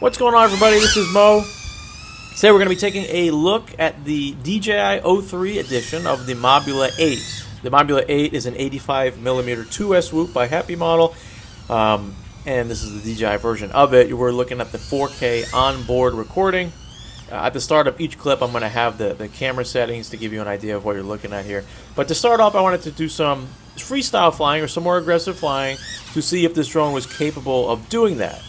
What's going on, everybody? This is Mo. Today we're going to be taking a look at the DJI 03 edition of the Mobula 8. The Mobula 8 is an 85mm 2S swoop by Happy Model, and this is the DJI version of it. We're looking at the 4K onboard recording. At the start of each clip, I'm going to have the camera settings to give you an idea of what you're looking at here. But to start off, I wanted to do some freestyle flying, or some more aggressive flying, to see if this drone was capable of doing that.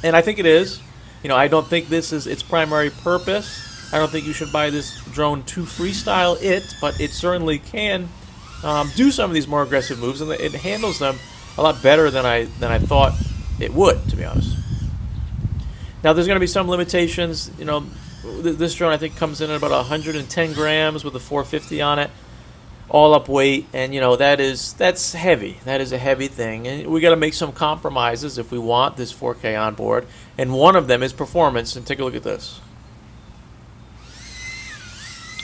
And I think it is. You know, I don't think this is its primary purpose. I don't think you should buy this drone to freestyle it, but it certainly can do some of these more aggressive moves, and it handles them a lot better than I thought it would, to be honest. Now, there's going to be some limitations. You know, this drone I think comes in at about 110 grams with a 450 on it, all up weight, and you know that's heavy. That is a heavy thing, and we got to make some compromises if we want this 4K on board. And one of them is performance. And take a look at this.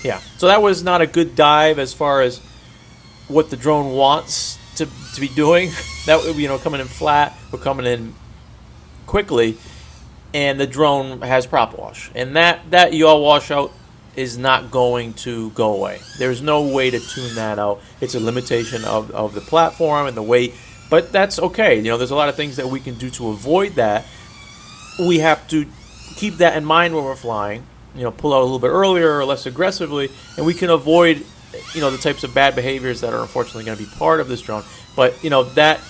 Yeah, so that was not a good dive as far as what the drone wants to be doing. That, you know, coming in flat, we're coming in quickly, and the drone has prop wash, and that yaw washout is not going to go away. There's no way to tune that out. It's a limitation of the platform and the weight, but that's okay. You know, there's a lot of things that we can do to avoid that. We have to keep that in mind when we're flying. You know, pull out a little bit earlier or less aggressively, and we can avoid, you know, the types of bad behaviors that are unfortunately going to be part of this drone. But you know, that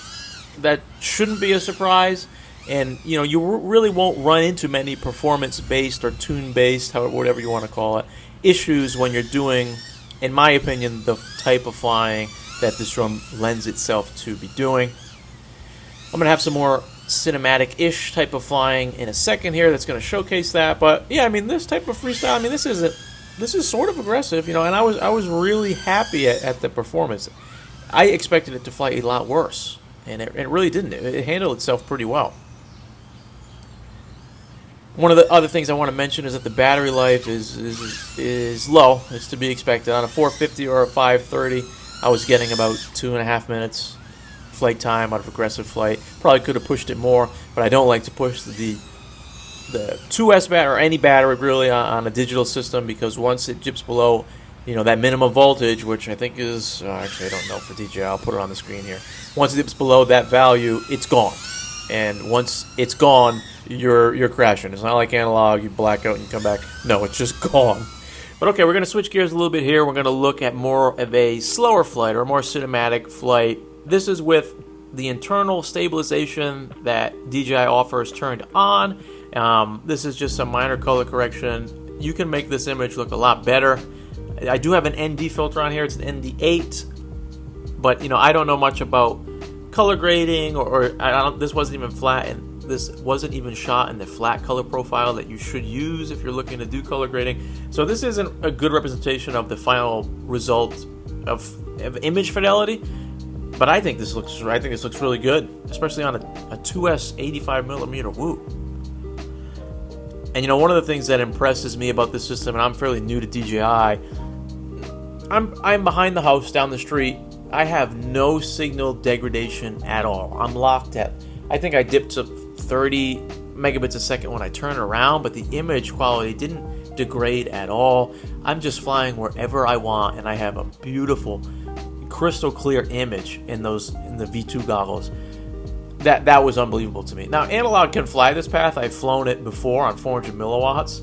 shouldn't be a surprise. And you know, you really won't run into many performance-based or tune-based, whatever you want to call it, issues when you're doing, in my opinion, the type of flying that this drone lends itself to be doing. I'm going to have some more cinematic-ish type of flying in a second here that's going to showcase that. But yeah, I mean, this type of freestyle, I mean, this is sort of aggressive, you know, and I was really happy at the performance. I expected it to fly a lot worse, and it really didn't. It handled itself pretty well. One of the other things I want to mention is that the battery life is low. It's to be expected. On a 450 or a 530, I was getting about 2.5 minutes flight time out of aggressive flight. Probably could have pushed it more, but I don't like to push the 2S battery, or any battery really, on a digital system, because once it dips below, you know, that minimum voltage, which I think is, actually I don't know for DJI, I'll put it on the screen here. Once it dips below that value, it's gone. And once it's gone, you're crashing. It's not like analog, you black out and you come back. No, it's just gone. But okay, we're going to switch gears a little bit here. We're going to look at more of a slower flight, or a more cinematic flight. This is with the internal stabilization that DJI offers turned on. This is just some minor color correction. You can make this image look a lot better. I do have an ND filter on here. It's an ND8. But, you know, I don't know much about color grading, or this wasn't even flat, and this wasn't even shot in the flat color profile that you should use if you're looking to do color grading. So this isn't a good representation of the final result of image fidelity. But I think this looks really good, especially on a 2S 85mm whoop. And you know, one of the things that impresses me about this system, and I'm fairly new to DJI, I'm behind the house down the street. I have no signal degradation at all. I'm locked at, I think I dipped to 30 megabits a second when I turn around, but the image quality didn't degrade at all. I'm just flying wherever I want, and I have a beautiful, crystal clear image in the V2 goggles. That was unbelievable to me. Now, analog can fly this path. I've flown it before on 400 milliwatts.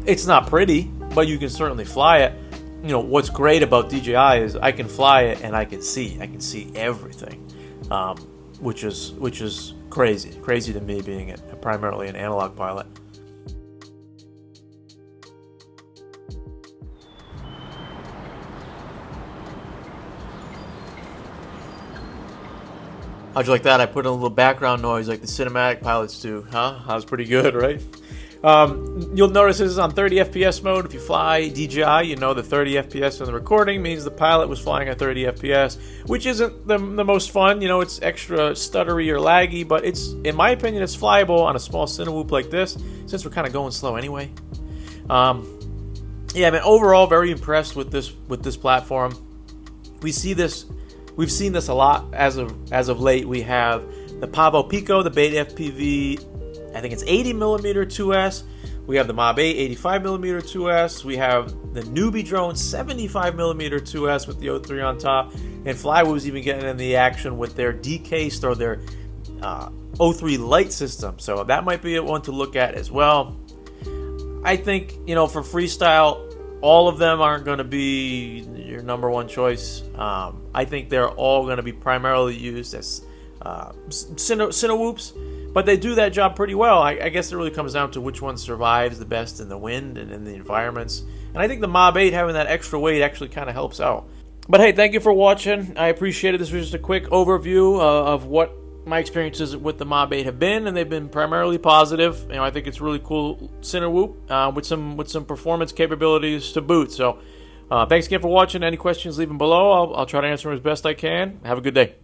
It's not pretty, but you can certainly fly it. You know, what's great about DJI is I can fly it and I can see everything, which is crazy to me, being primarily an analog pilot. How'd you like that? I put in a little background noise like the cinematic pilots do, huh? That was pretty good, right? You'll notice this is on 30 FPS mode. If you fly DJI, you know the 30 FPS in the recording means the pilot was flying at 30 FPS, which isn't the most fun. You know, it's extra stuttery or laggy, but it's, in my opinion, it's flyable on a small cinewhoop like this, since we're kind of going slow anyway. Yeah, I mean, overall, very impressed with this platform. We've seen this a lot as of late. We have the Pavo Pico, the Beta FPV I think it's 80mm 2S. We have the Mob 8 85mm 2S. We have the newbie drone 75mm 2S with the O3 on top. And Flywoo's even getting in the action with their DK or their O3 Lite system. So that might be one to look at as well. I think, for freestyle, all of them aren't going to be your number one choice. I think they're all going to be primarily used as Cinewhoops, but they do that job pretty well. I guess it really comes down to which one survives the best in the wind and in the environments. And I think the Mob 8 having that extra weight actually kind of helps out. But hey, thank you for watching. I appreciate it. This was just a quick overview of what my experiences with the Mob 8 have been, and they've been primarily positive. I think it's really cool Cinewhoop with some performance capabilities to boot. So thanks again for watching. Any questions, leave them below. I'll try to answer them as best I can. Have a good day.